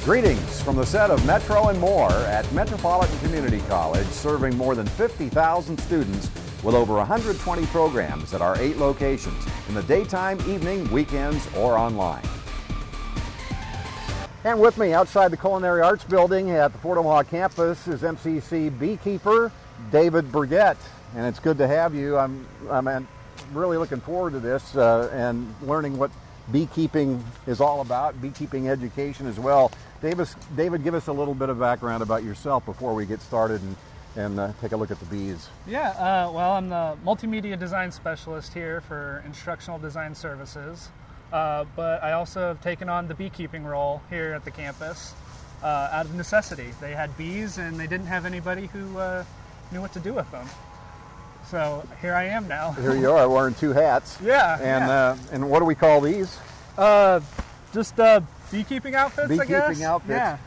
Greetings from the set of Metro and More at Metropolitan Community College, serving more than 50,000 students with over 120 programs at our 8 locations in the daytime, evening, weekends, or online. And with me outside the Culinary Arts Building at the Fort Omaha campus is MCC beekeeper David Burgett. And it's good to have you. I'm really looking forward to this and learning what beekeeping is all about, beekeeping education as well. David, give us a little bit of background about yourself before we get started and take a look at the bees. Yeah, well, I'm the multimedia design specialist here for instructional design services, but I also have taken on the beekeeping role here at the campus out of necessity. They had bees and they didn't have anybody who knew what to do with them. So here I am now. Here you are wearing 2 hats. Yeah. And what do we call these? Just beekeeping outfits, I guess. Beekeeping outfits. Yeah.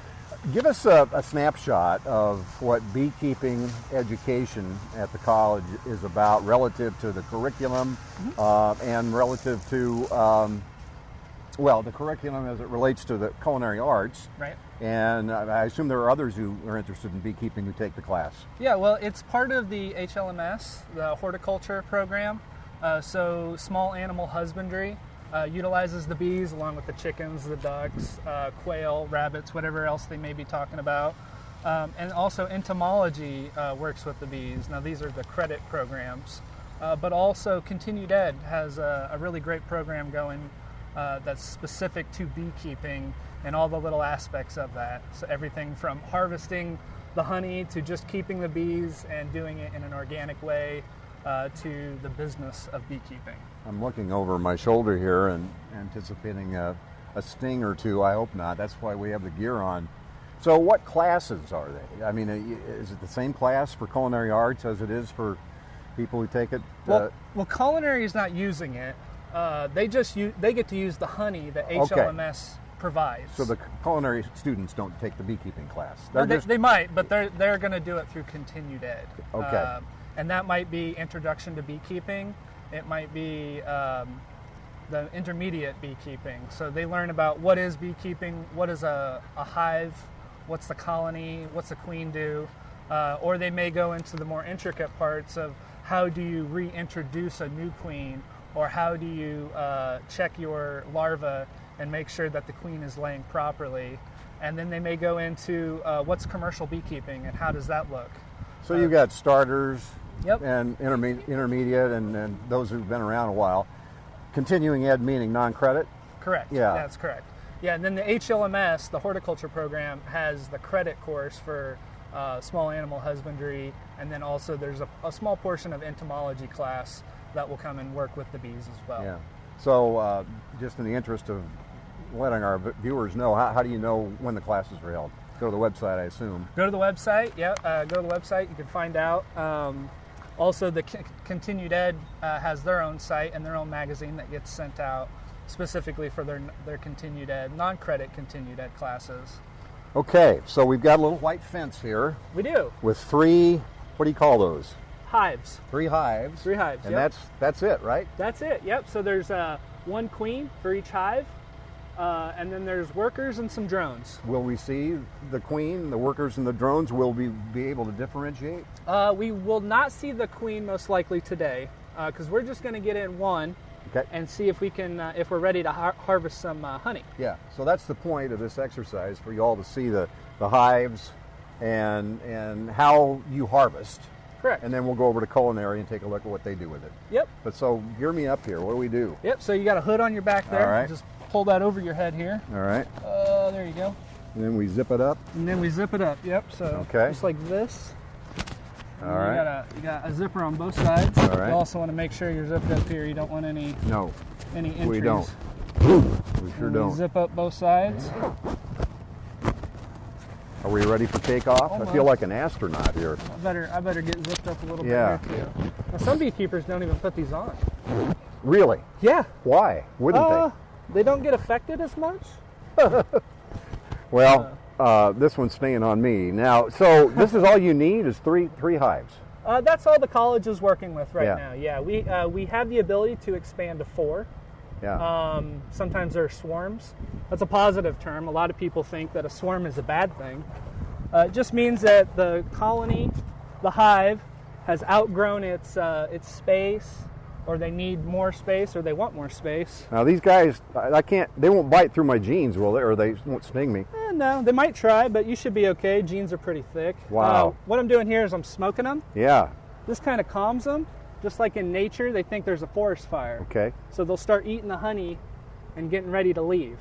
Give us a snapshot of what beekeeping education at the college is about relative to the curriculum and relative to, the curriculum as it relates to the culinary arts. Right. And I assume there are others who are interested in beekeeping who take the class. Yeah, well, it's part of the HLMS, the horticulture program. So small animal husbandry utilizes the bees along with the chickens, the ducks, quail, rabbits, whatever else they may be talking about. And also entomology works with the bees. Now these are the credit programs. But also Continued Ed has a really great program going that's specific to beekeeping and all the little aspects of that. So everything from harvesting the honey to just keeping the bees and doing it in an organic way to the business of beekeeping. I'm looking over my shoulder here and anticipating a sting or two. I hope not. That's why we have the gear on. So what classes are they? I mean, is it the same class for culinary arts as it is for people who take it? Well, culinary is not using it. They get to use the honey that HLMS provides. So the culinary students don't take the beekeeping class. They might, but they're going to do it through Continued Ed. Okay. And that might be introduction to beekeeping. It might be the intermediate beekeeping. So they learn about what is beekeeping, what is a hive, what's the colony, what's a queen do, or they may go into the more intricate parts of how do you reintroduce a new queen, or how do you check your larva and make sure that the queen is laying properly. And then they may go into what's commercial beekeeping and how does that look. So you've got starters Yep. and intermediate and those who've been around a while. Continuing ed meaning non-credit? Correct. Yeah. That's correct. Yeah, and then the HLMS, the horticulture program, has the credit course for small animal husbandry, and then also there's a small portion of entomology class that will come and work with the bees as well. Yeah. So just in the interest of letting our viewers know, how do you know when the classes are held? Go to the website, I assume. Go to the website, yeah. Go to the website, you can find out. Also, the Continued Ed has their own site and their own magazine that gets sent out specifically for their Continued Ed, non-credit Continued Ed classes. Okay, so we've got a little white fence here. We do. With 3, what do you call those? Hives. 3 hives. 3 hives, And yep. that's it, right? That's it, yep. So there's 1 queen for each hive, and then there's workers and some drones. Will we see the queen, the workers, and the drones? Will we be able to differentiate? We will not see the queen most likely today, because we're just going to get in 1 and see if we can, if we're ready to harvest some honey. Yeah, so that's the point of this exercise, for you all to see the hives and how you harvest. Correct. And then we'll go over to culinary and take a look at what they do with it. Yep. But so gear me up here. What do we do? Yep, so you got a hood on your back there. All right. Just pull that over your head here. All right. There you go. And then we zip it up. And then we zip it up. Yep. So just like this. All right. You got a zipper on both sides. All right. You also want to make sure you're zipped up here. You don't want any entries. We don't. We sure don't. Zip up both sides. Are we ready for takeoff? Almost. I feel like an astronaut here. I better get zipped up a little bit here too. Now, some beekeepers don't even put these on. Really? Yeah. Why? Wouldn't they? They don't get affected as much. Well, this one's staying on me. Now, so this is all you need is three hives? That's all the college is working with right now. Yeah, we have the ability to expand to 4. Yeah. Sometimes there are swarms. That's a positive term. A lot of people think that a swarm is a bad thing. It just means that the colony, the hive, has outgrown its space, or they need more space, or they want more space. Now these guys, they won't bite through my jeans, will they? Or they won't sting me? No, they might try, but you should be okay. Jeans are pretty thick. Wow. What I'm doing here is I'm smoking them. Yeah. This kind of calms them. Just like in nature, they think there's a forest fire. Okay. So they'll start eating the honey and getting ready to leave.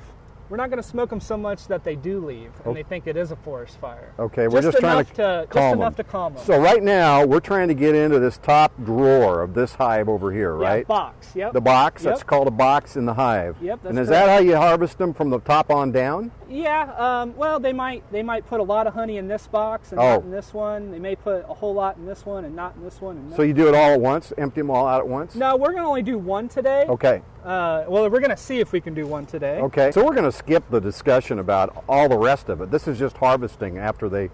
We're not going to smoke them so much that they do leave and they think it is a forest fire. Okay, we're just trying to calm them. To calm them. So right now, we're trying to get into this top drawer of this hive over here, right? Yeah, box, yep. The box, Yep. that's called a box in the hive. Yep, that's And is correct. that how you harvest them, from the top on down? Yeah, well, they might put a lot of honey in this box and not in this one. They may put a whole lot in this one and not in this one. And So you do it all at once, empty them all out at once? No, we're going to only do one today. Okay. Well, we're going to see if we can do one today. Okay. So we're going to skip the discussion about all the rest of it. This is just harvesting after they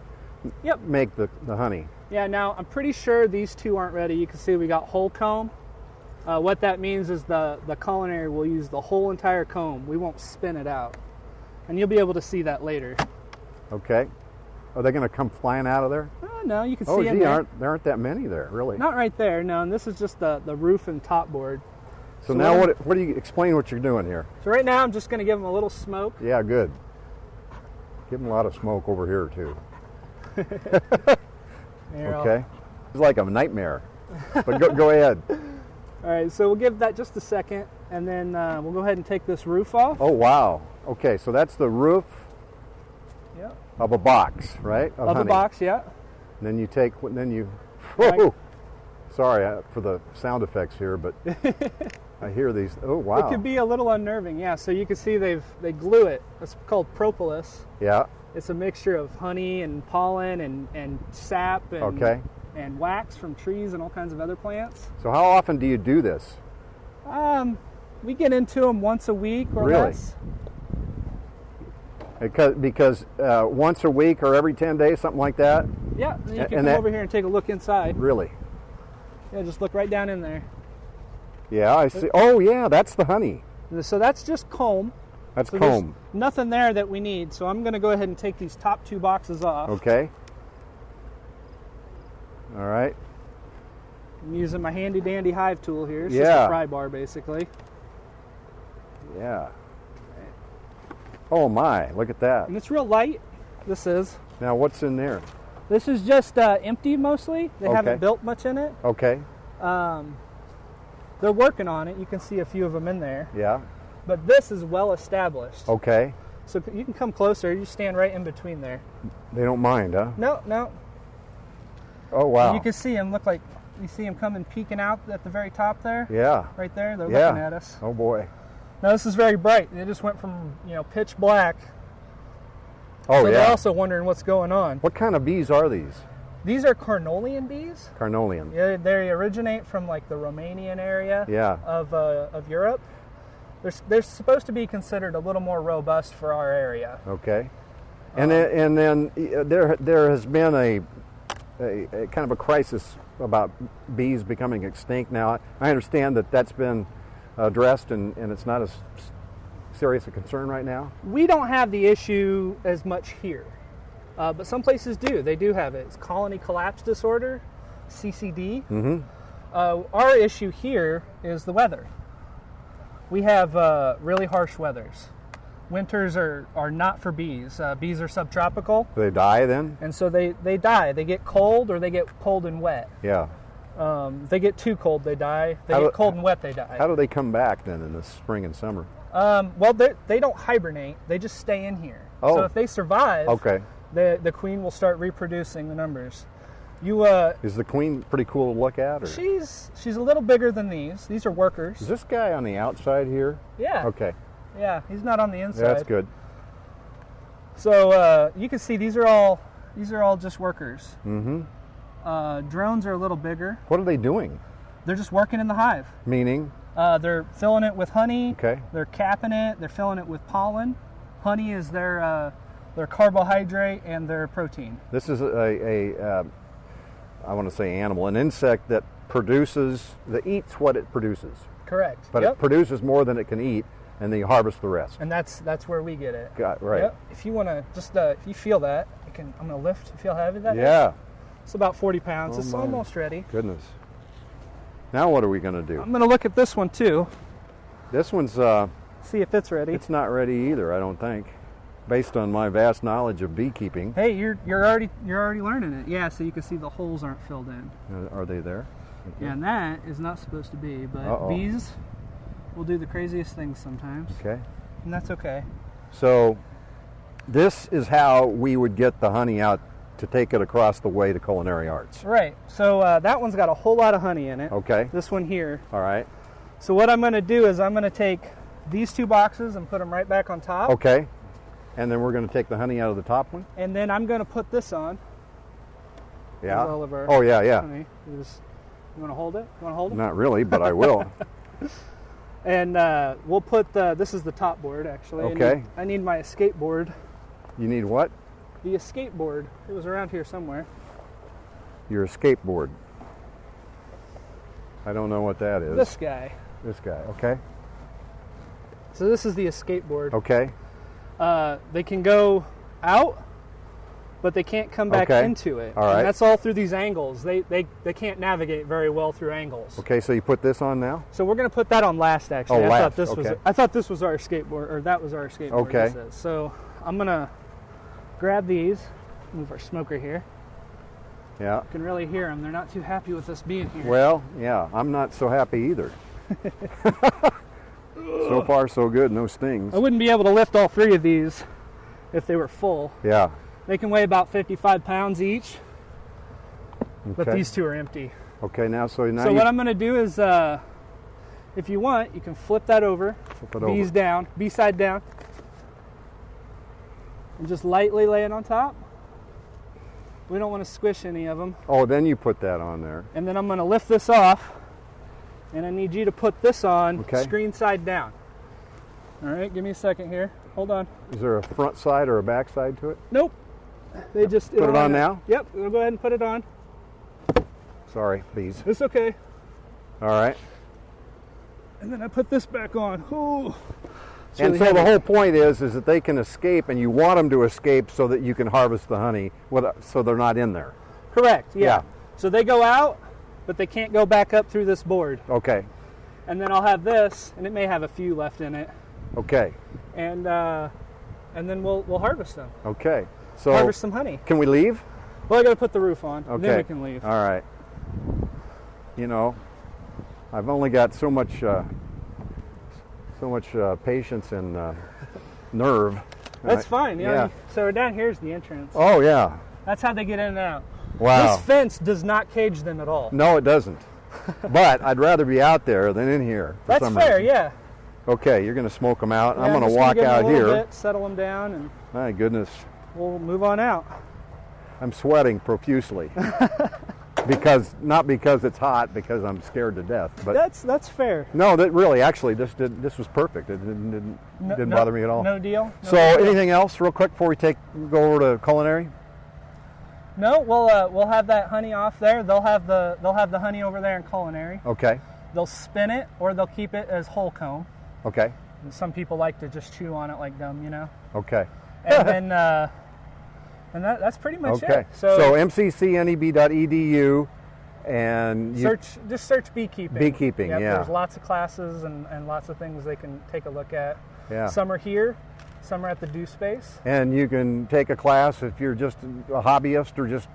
make the honey. Yeah, now I'm pretty sure these two aren't ready. You can see we got whole comb. What that means is the culinary will use the whole entire comb. We won't spin it out. And you'll be able to see that later. Okay. Are they going to come flying out of there? No, you can see Oh, them gee, there. there aren't that many there, really. Not right there, no. And this is just the roof and top board. So now what do you explain what you're doing here? So right now I'm just going to give them a little smoke. Yeah, good. Give them a lot of smoke over here, too. Okay. It's like a nightmare. But go ahead. All right, so we'll give that just a second, and then we'll go ahead and take this roof off. Oh, wow. Okay, so that's the roof Yep. of a box, right? Of a honey. box, yeah. And then you take, whoa! Right. Sorry for the sound effects here, but I hear these. Oh, wow. It could be a little unnerving, yeah. So you can see they glue it. It's called propolis. Yeah. It's a mixture of honey and pollen and sap and wax from trees and all kinds of other plants. So how often do you do this? We get into them once a week or Really? less. Because once a week or every 10 days, something like that? Yeah, you can come over here and take a look inside. Really? Yeah, just look right down in there. Yeah, I see. Oh, yeah, that's the honey. So that's just comb. That's So comb. there's nothing there that we need. So I'm going to go ahead and take these top two boxes off. Okay. All right. I'm using my handy dandy hive tool here. It's Yeah. just a pry bar, basically. Yeah. Oh, my. Look at that. And it's real light. This is. Now, what's in there? This is just empty mostly. They Okay. haven't built much in it. Okay. They're working on it. You can see a few of them in there. Yeah. But this is well established. Okay. So you can come closer. You stand right in between there. They don't mind, huh? No. Oh, wow. You can see them look like, you see them coming peeking out at the very top there? Yeah. Right there. They're Yeah. looking at us. Oh, boy. Now this is very bright. It just went from, pitch black. Oh, So yeah. they're also wondering what's going on. What kind of bees are these? These are Carnolian bees. Carnolian. Yeah, they originate from like the Romanian area Yeah. of Europe. They're supposed to be considered a little more robust for our area. Okay. And then there has been a kind of a crisis about bees becoming extinct. Now, I understand that that's been addressed and it's not as serious a concern right now. We don't have the issue as much here, but some places do. They do have it. It's colony collapse disorder, CCD. Mm-hmm. Our issue here is the weather. We have really harsh weathers. Winters are not for bees. Bees are subtropical. Do they die then? And so they die. They get cold or they get cold and wet. Yeah. If they get too cold, they die. They get cold and wet, they die. How do they come back then in the spring and summer? Well, they don't hibernate. They just stay in here. Oh. So if they survive, Okay. the queen will start reproducing the numbers. Is the queen pretty cool to look at? Or? She's a little bigger than these. These are workers. Is this guy on the outside here? Yeah. Okay. Yeah, he's not on the inside. Yeah, that's good. So you can see these are all just workers. Mm-hmm. Drones are a little bigger. What are they doing? They're just working in the hive. Meaning? They're filling it with honey. Okay. They're capping it. They're filling it with pollen. Honey is their carbohydrate and their protein. This is I want to say animal, an insect that eats what it produces. Correct. But it produces more than it can eat, and then you harvest the rest. And that's where we get it. Right. Yep. If you want to just, if you feel that, I'm going to lift. You feel heavy that? Yeah. It's about 40 pounds. It's almost ready. Goodness. Now what are we going to do? I'm going to look at this one too. This one's see if it's ready. It's not ready either, I don't think, based on my vast knowledge of beekeeping. Hey, you're already learning it. Yeah, so you can see the holes aren't filled in. Are they there? Okay. Yeah, and that is not supposed to be, but bees will do the craziest things sometimes. Okay. And that's okay. So this is how we would get the honey out to take it across the way to Culinary Arts. Right. So that one's got a whole lot of honey in it. Okay. This one here. All right. So what I'm going to do is I'm going to take these 2 boxes and put them right back on top. Okay. And then we're going to take the honey out of the top one? And then I'm going to put this on. Yeah. All of our honey. You want to hold it? You want to hold it? Not really, but I will. And we'll put this is the top board, actually. Okay. I need my escape board. You need what? The escape board. It was around here somewhere. Your escape board. I don't know what that is. This guy. This guy, okay. So this is the escape board. Okay. They can go out, but they can't come back into it. All right. And that's all through these angles. They can't navigate very well through angles. Okay, so you put this on now? So we're going to put that on last, actually. Oh, last. I thought this was our escape board, or that was our escape board. Okay. So I'm going to grab these, move our smoker here. Yeah. You can really hear them. They're not too happy with us being here. Well, yeah, I'm not so happy either. So far, so good. No stings. I wouldn't be able to lift all 3 of these if they were full. Yeah. They can weigh about 55 pounds each, Okay. but these 2 are empty. Okay, now what I'm going to do is, if you want, you can flip that over, bees down, bee side down, and just lightly lay it on top. We don't want to squish any of them. Oh, then you put that on there. And then I'm going to lift this off, and I need you to put this on screen side down. All right, give me a second here. Hold on. Is there a front side or a back side to it? Nope. They just put it on now? Yep, we'll go ahead and put it on. Sorry, bees. It's okay. All right. And then I put this back on. Ooh. And so the whole point is that they can escape, and you want them to escape so that you can harvest the honey, so they're not in there. Correct, yeah. So they go out, but they can't go back up through this board. Okay. And then I'll have this, and it may have a few left in it. Okay. And then we'll harvest them. Okay. So harvest some honey. Can we leave? Well, I got to put the roof on. Okay. Then we can leave. All right. You know, I've only got so much patience and nerve. That's fine. Yeah. So down here's the entrance. Oh yeah. That's how they get in and out. Wow. This fence does not cage them at all. No, it doesn't. But I'd rather be out there than in here. That's fair. Yeah. Okay, you're going to smoke them out. Yeah, I'm going to walk out here. Settle them down, and my goodness. We'll move on out. I'm sweating profusely. Not because it's hot, because I'm scared to death. But that's fair. No, that really, actually, this was perfect. It didn't bother me at all. No deal. So, anything else, real quick, before we go over to Culinary? No, we'll have that honey off there. They'll have the honey over there in Culinary. Okay. They'll spin it, or they'll keep it as whole comb. Okay. And some people like to just chew on it like gum, you know. Okay. And then that's pretty much it. So mccneb.edu, and just search beekeeping. Beekeeping, yeah. There's lots of classes and lots of things they can take a look at. Yeah. Some are here, some are at the Do Space. And you can take a class if you're just a hobbyist or just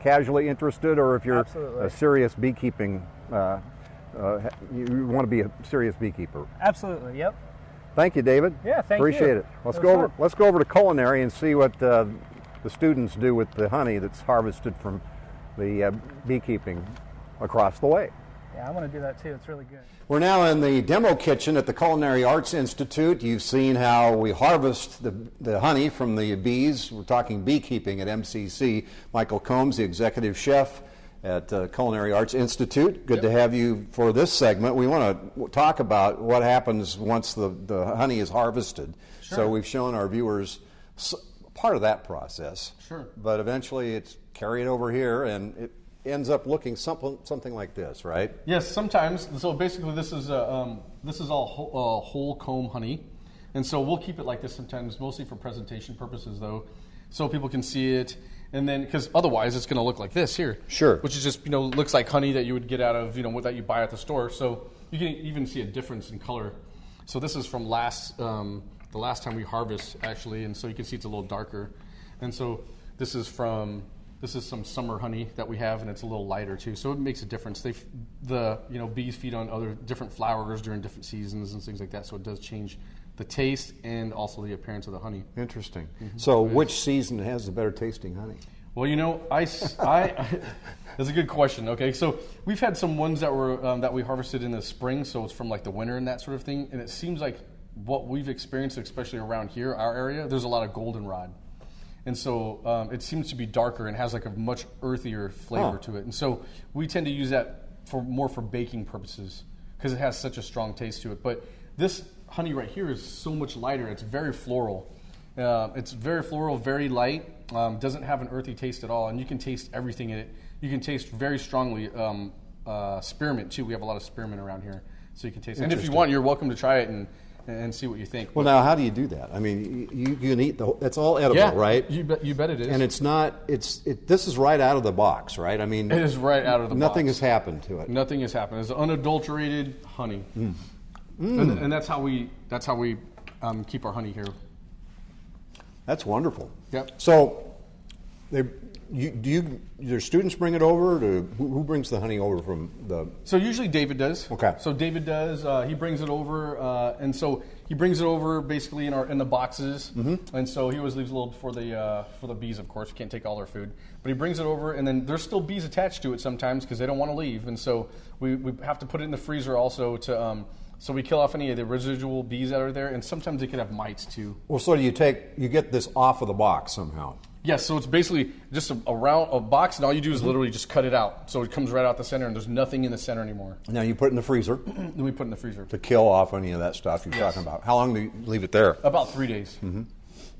casually interested, or if you're a serious beekeeping. You want to be a serious beekeeper. Absolutely. Yep. Thank you, David. Yeah, thank you. Appreciate it. Let's go over to Culinary and see what the students do with the honey that's harvested from the beekeeping across the way. Yeah, I want to do that too. It's really good. We're now in the demo kitchen at the Culinary Arts Institute. You've seen how we harvest the honey from the bees. We're talking beekeeping at MCC. Michael Combs, the executive chef at Culinary Arts Institute. Good to have you for this segment. We want to talk about what happens once the honey is harvested. Sure. So we've shown our viewers part of that process. Sure. But eventually it's carried over here, and ends up looking something like this, right? Yes, sometimes. So basically, this is all whole comb honey, and so we'll keep it like this sometimes, mostly for presentation purposes, though, so people can see it. And then, because otherwise, it's going to look like this here, Sure. which is just looks like honey that you would get out of that you buy at the store. So you can even see a difference in color. So this is from the last time we harvest actually, and so you can see it's a little darker. And so this is some summer honey that we have, and it's a little lighter too. So it makes a difference. Bees feed on other different flowers during different seasons and things like that. So it does change the taste and also the appearance of the honey. Interesting. So which season has the better tasting honey? Well, that's a good question. Okay, so we've had some ones that were that we harvested in the spring, so it's from like the winter and that sort of thing. And it seems like what we've experienced, especially around here, our area, there's a lot of goldenrod. And so it seems to be darker and has like a much earthier flavor to it. And so we tend to use that more for baking purposes because it has such a strong taste to it. But this honey right here is so much lighter. It's very floral. It's very floral, very light. Doesn't have an earthy taste at all. And you can taste everything in it. You can taste very strongly spearmint too. We have a lot of spearmint around here. So you can taste it. And if you want, you're welcome to try it and see what you think. Well, now, how do you do that? I mean, you can eat that's all edible, right? You bet it is. And it's not. This is right out of the box, right? I mean, it is right out of the box. Nothing has happened to it. Nothing has happened. It's unadulterated honey, and that's how we keep our honey here. That's wonderful. Yep. So, your students bring it over? Who brings the honey over from the? So usually David does. Okay. So David does. He brings it over, and so he brings it over basically in the boxes. Mm-hmm. And so he always leaves a little for the bees. Of course, we can't take all their food, but he brings it over, and then there's still bees attached to it sometimes because they don't want to leave, and so we have to put it in the freezer also to. So we kill off any of the residual bees that are there, and sometimes they can have mites too. Well, so you get this off of the box somehow. Yes, so it's basically just a round box, and all you do is literally just cut it out. So it comes right out the center, and there's nothing in the center anymore. Now you put it in the freezer. Then we put it in the freezer. To kill off any of that stuff you're talking about. How long do you leave it there? About 3 days. Mm-hmm.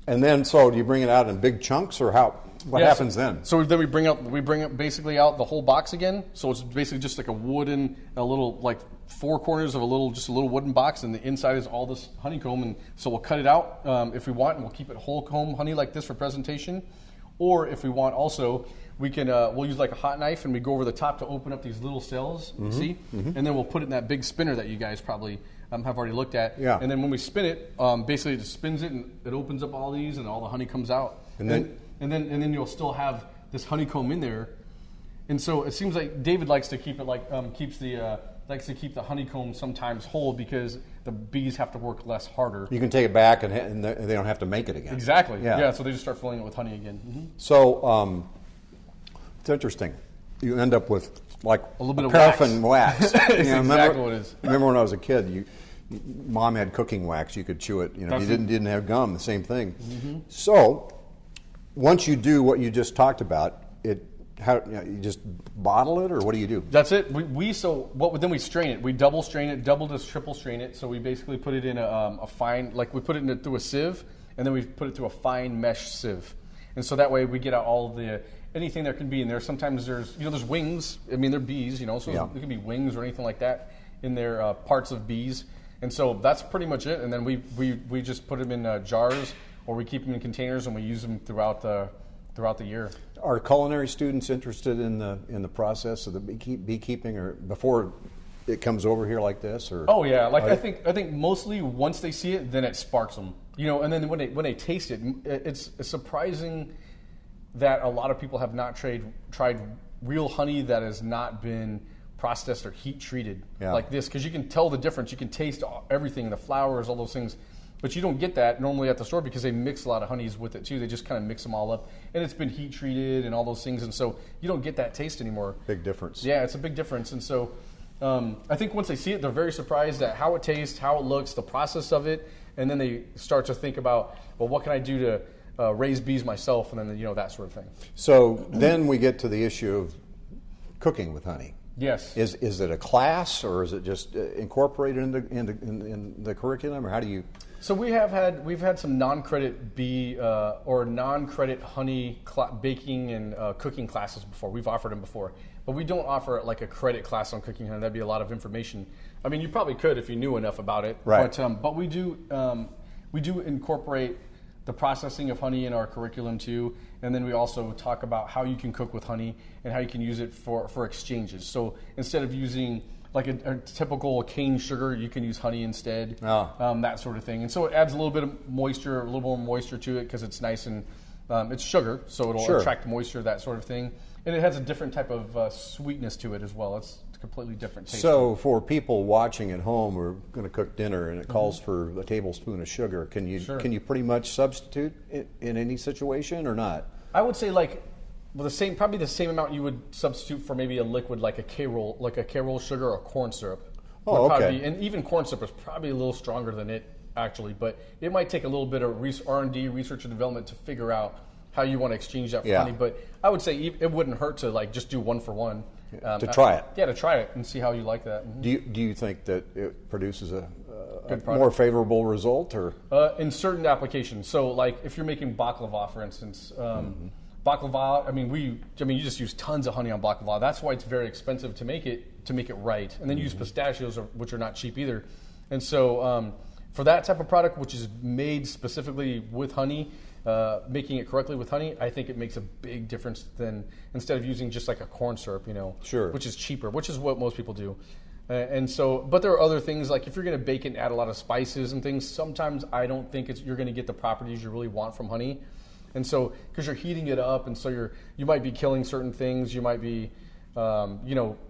And then, so do you bring it out in big chunks, or how? What happens then? So then we bring it basically out the whole box again. So it's basically just like a little like four corners of a little wooden box, and the inside is all this honeycomb. And so we'll cut it out if we want, and we'll keep it whole comb honey like this for presentation. Or if we want, also we can we'll use like a hot knife, and we go over the top to open up these little cells. Mm-hmm. See, mm-hmm. And then we'll put it in that big spinner that you guys probably have already looked at. Yeah. And then when we spin it, basically it just spins it, and it opens up all these, and all the honey comes out. And then you'll still have this honeycomb in there. And so it seems like David likes to keep it likes to keep the honeycomb sometimes whole because the bees have to work less harder. You can take it back and they don't have to make it again. Exactly. Yeah. So they just start filling it with honey again. Mm-hmm. So it's interesting. You end up with like a little bit of paraffin wax. Exactly what it is. Remember when I was a kid, Mom had cooking wax. You could chew it. You didn't have gum. The same thing. Mm-hmm. So once you do what you just talked about, you just bottle it, or what do you do? That's it. Then we strain it. We double strain it, double to triple strain it. So we basically put it in a fine, like we put it through a sieve, and then we put it through a fine mesh sieve. And so that way we get out all of anything there can be in there. Sometimes there's wings. I mean, they're bees, so there can be wings or anything like that in there, parts of bees. And so that's pretty much it. And then we just put them in jars, or we keep them in containers, and we use them throughout the year. Are culinary students interested in the process of the beekeeping, or before it comes over here like this? Or oh yeah, I think mostly once they see it, then it sparks them. And then when they taste it, it's surprising that a lot of people have not tried real honey that has not been processed or heat treated like this, because you can tell the difference. You can taste everything, the flowers, all those things. But you don't get that normally at the store because they mix a lot of honeys with it too. They just kind of mix them all up, and it's been heat treated and all those things, and so you don't get that taste anymore. Big difference. Yeah, it's a big difference, and so I think once they see it, they're very surprised at how it tastes, how it looks, the process of it, and then they start to think about, well, what can I do to raise bees myself, and then that sort of thing. So then we get to the issue of cooking with honey. Yes. Is it a class, or is it just incorporated in the curriculum, or how do you? So we've had some non-credit bee or non-credit honey baking and cooking classes before. We've offered them before, but we don't offer like a credit class on cooking honey. That'd be a lot of information. I mean, you probably could if you knew enough about it. Right. But we do incorporate the processing of honey in our curriculum too, and then we also talk about how you can cook with honey and how you can use it for exchanges. So instead of using like a typical cane sugar, you can use honey instead, that sort of thing. And so it adds a little bit of moisture, a little more moisture to it because it's nice and it's sugar, so it'll attract moisture, that sort of thing. And it has a different type of sweetness to it as well. It's completely different taste. So for people watching at home who are going to cook dinner and it calls for a tablespoon of sugar, can you pretty much substitute it in any situation or not? I would say probably the same amount you would substitute for maybe a liquid like a K-roll sugar or corn syrup. Oh, okay. And even corn syrup is probably a little stronger than it actually, but it might take a little bit of R&D, research and development, to figure out how you want to exchange that for honey. But I would say it wouldn't hurt to like just do one for one. To try it. Yeah, to try it and see how you like that. Mm-hmm. Do you think that it produces a more favorable result, or in certain applications? So like if you're making baklava, for instance. Baklava, I mean, you just use tons of honey on baklava. That's why it's very expensive to make it right. And then you use pistachios, which are not cheap either. And so for that type of product, which is made specifically with honey, making it correctly with honey, I think it makes a big difference than instead of using just like a corn syrup, which is cheaper, which is what most people do. And so, but there are other things, like if you're going to bake it and add a lot of spices and things, sometimes I don't think you're going to get the properties you really want from honey. And so, because you're heating it up, and so you might be killing certain things. You might be,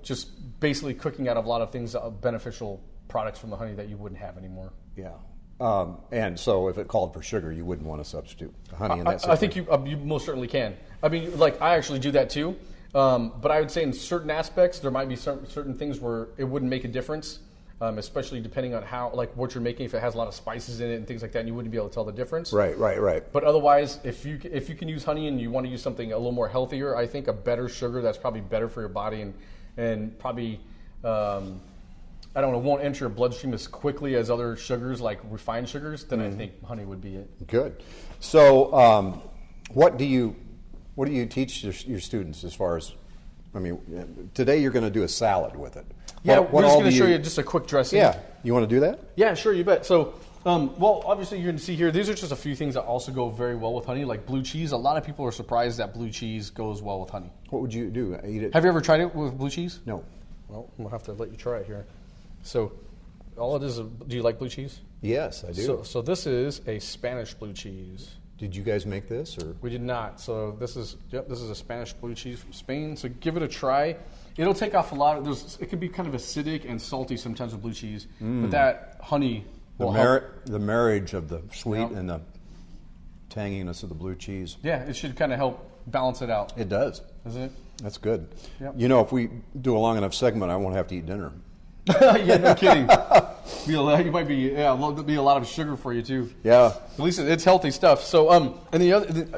just basically cooking out of a lot of things, beneficial products from the honey that you wouldn't have anymore. Yeah. And so, if it called for sugar, you wouldn't want to substitute honey in that situation. I think you most certainly can. I mean, like I actually do that too. But I would say in certain aspects, there might be certain things where it wouldn't make a difference. Especially depending on what you're making, if it has a lot of spices in it and things like that, and you wouldn't be able to tell the difference. Right. But otherwise, if you can use honey and you want to use something a little more healthier, I think a better sugar that's probably better for your body and probably won't enter your bloodstream as quickly as other sugars like refined sugars, then I think honey would be it. Good. So what do you teach your students as far as? I mean, today you're going to do a salad with it. Yeah, we're just going to show you just a quick dressing. Yeah, you want to do that? Yeah, sure, you bet. So, obviously you're going to see here, these are just a few things that also go very well with honey, like blue cheese. A lot of people are surprised that blue cheese goes well with honey. What would you do? Eat it? Have you ever tried it with blue cheese? No. Well, we'll have to let you try it here. So, all it is, do you like blue cheese? Yes, I do. So this is a Spanish blue cheese. Did you guys make this, or? We did not. So this is a Spanish blue cheese from Spain. So give it a try. It'll take off a lot of it can be kind of acidic and salty sometimes with blue cheese, but that honey will help. The marriage of the sweet and the tanginess of the blue cheese. Yeah, it should kind of help balance it out. It does. Doesn't it? That's good. Yep. If we do a long enough segment, I won't have to eat dinner. Yeah, no kidding. There'll be a lot of sugar for you too. Yeah. At least it's healthy stuff. So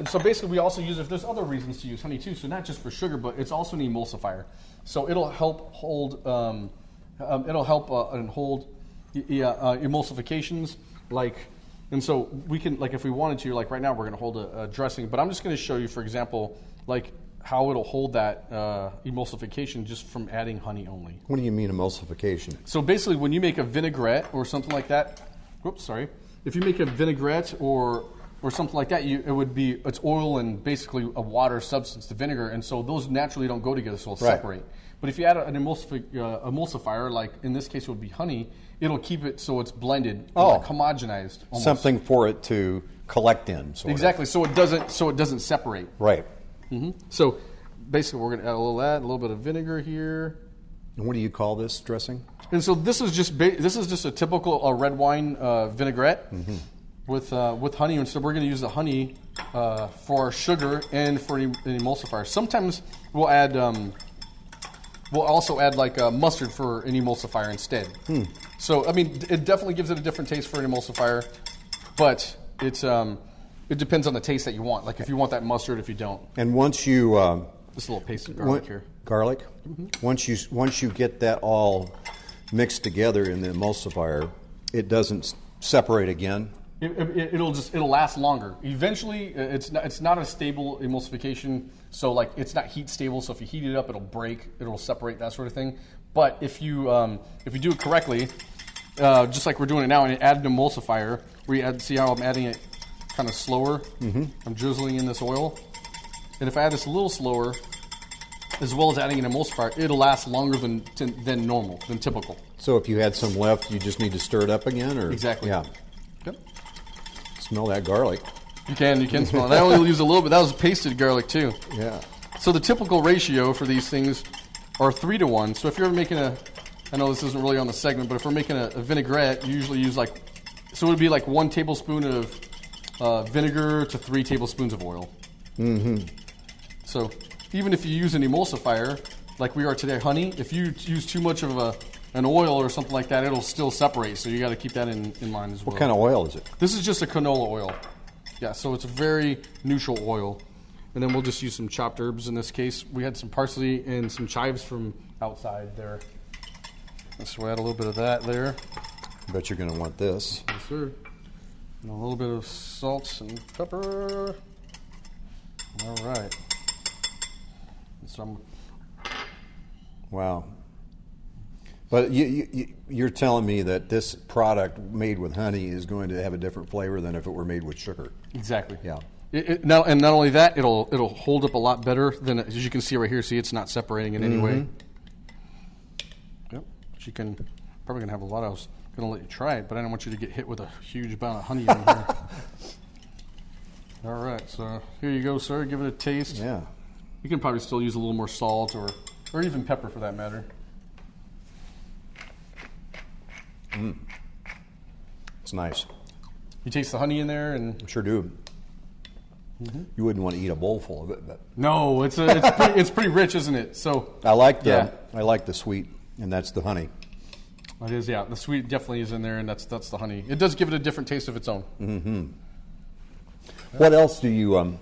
so basically we also use it. There's other reasons to use honey too. So not just for sugar, but it's also an emulsifier. So it'll help hold emulsifications and so we can, if we wanted to, right now we're going to hold a dressing, but I'm just going to show you, for example, how it'll hold that emulsification just from adding honey only. What do you mean emulsification? So basically when you make a vinaigrette or something like that, if you make a vinaigrette or something like that, it's oil and basically a water substance, the vinegar, and so those naturally don't go together, so it'll separate. But if you add an emulsifier, like in this case it would be honey, it'll keep it so it's blended, homogenized. Almost. Something for it to collect in. Exactly, so it doesn't separate. Right. Mm-hmm. So basically we're going to add a little bit of vinegar here. And what do you call this dressing? And so this is just a typical red wine vinaigrette with honey. And so we're going to use the honey for sugar and for an emulsifier. Sometimes we'll also add mustard for an emulsifier instead. So I mean, it definitely gives it a different taste for an emulsifier, but it depends on the taste that you want. Like if you want that mustard, if you don't. And once you just a little paste of garlic here. Garlic. Mm-hmm. Once you get that all mixed together in the emulsifier, it doesn't separate again. It'll last longer. Eventually, it's not a stable emulsification, so like it's not heat stable. So if you heat it up, it'll break, it'll separate, that sort of thing. But if you do it correctly, just like we're doing it now, and add an emulsifier, see how I'm adding it kind of slower. I'm drizzling in this oil, and if I add this a little slower, as well as adding an emulsifier, it'll last longer than normal, than typical. So if you had some left, you just need to stir it up again, or exactly. Yeah. Yep. Smell that garlic. You can smell it. I only use a little bit. That was pasted garlic too. Yeah. So the typical ratio for these things are 3 to 1. So if you're making I know this isn't really on the segment, but if we're making a vinaigrette, you usually use so it would be like 1 tablespoon of vinegar to 3 tablespoons of oil. So even if you use an emulsifier, like we are today, honey, if you use too much of an oil or something like that, it'll still separate. So you got to keep that in mind as well. What kind of oil is it? This is just a canola oil. Yeah, so it's a very neutral oil. And then we'll just use some chopped herbs in this case. We had some parsley and some chives from outside there. So we'll add a little bit of that there. I bet you're going to want this. Yes, sir. And a little bit of salt and pepper. All right. And some. Wow. But you're telling me that this product made with honey is going to have a different flavor than if it were made with sugar. Exactly. Yeah. And not only that, it'll hold up a lot better than, as you can see right here. See, it's not separating in any way. Yep. But you can probably gonna have a lot. I was gonna let you try it, but I don't want you to get hit with a huge amount of honey in here. All right. So here you go, sir. Give it a taste. Yeah. You can probably still use a little more salt or even pepper for that matter. It's nice. You taste the honey in there, and I sure do. You wouldn't want to eat a bowl full of it, but no, it's pretty rich, isn't it? So I like the sweet, and that's the honey. It is, yeah. The sweet definitely is in there, and that's the honey. It does give it a different taste of its own. What else do you?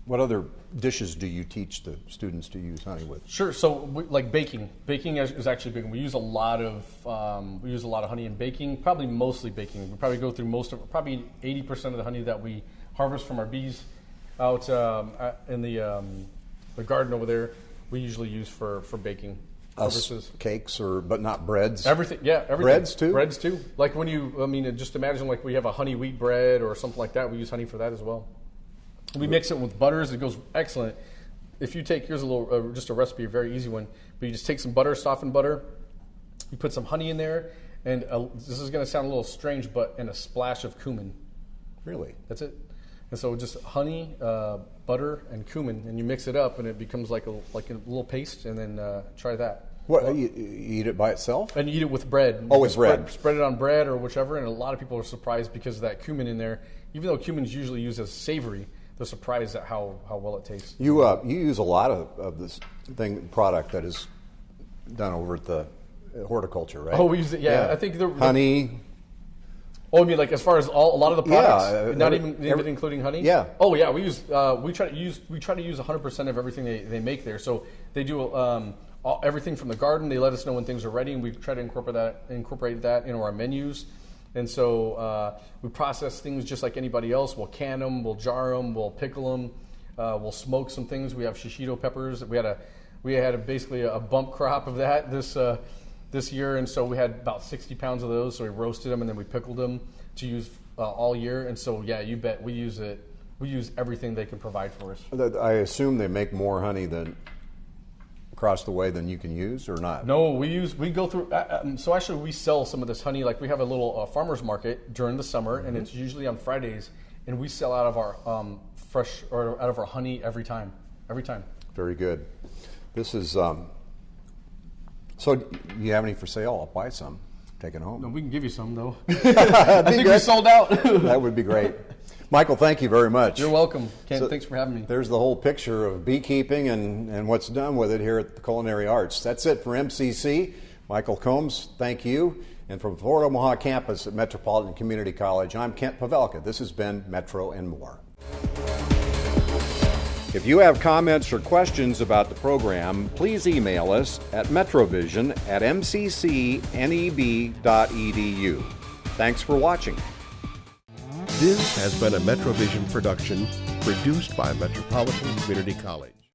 What other dishes do you teach the students to use honey with? Sure. So, like baking. Baking is actually big. We use a lot of honey in baking. Probably mostly baking. We probably go through probably 80% of the honey that we harvest from our bees out in the garden over there. We usually use for baking purposes. Cakes, but not breads. Everything. Everything. Breads too. Breads too. Like just imagine like we have a honey wheat bread or something like that. We use honey for that as well. We mix it with butters. It goes excellent. If you take, here's a little, just a recipe, a very easy one. But you just take some butter, softened butter. You put some honey in there, and this is going to sound a little strange, and a splash of cumin. Really? That's it. And so just honey, butter, and cumin, and you mix it up, and it becomes like a little paste. And then try that. What, you eat it by itself? And you eat it with bread. Oh, with bread. Spread it on bread or whichever. And a lot of people are surprised because of that cumin in there. Even though cumin is usually used as savory, they're surprised at how well it tastes. You use a lot of this product that is done over at the horticulture, right? Oh, we use it. Yeah. I think the honey. Oh, I mean, like as far as a lot of the products, not even including honey. Yeah. Oh, yeah. We try to use 100% of everything they make there. So they do everything from the garden. They let us know when things are ready, and we try to incorporate that into our menus. And so we process things just like anybody else. We'll can them, we'll jar them, we'll pickle them, we'll smoke some things. We have shishito peppers. We had basically a bump crop of that this year, and so we had about 60 pounds of those. So we roasted them and then we pickled them to use all year. And so yeah, you bet we use it. We use everything they can provide for us. I assume they make more honey than across the way than you can use, or not? No, we go through. So actually, we sell some of this honey. Like we have a little farmers market during the summer, and it's usually on Fridays, and we sell out of our fresh or out of our honey every time. Very good. This is. So, do you have any for sale? I'll buy some. Take it home. No, we can give you some though. I think we sold out. That would be great. Michael, thank you very much. You're welcome, Ken. Thanks for having me. There's the whole picture of beekeeping and what's done with it here at the Culinary Arts. That's it for MCC. Michael Combs, thank you. And from Fort Omaha campus at Metropolitan Community College, I'm Kent Pavelka. This has been Metro and More. If you have comments or questions about the program, please email us at metrovision@mccneb.edu. Thanks for watching. This has been a MetroVision production produced by Metropolitan Community College.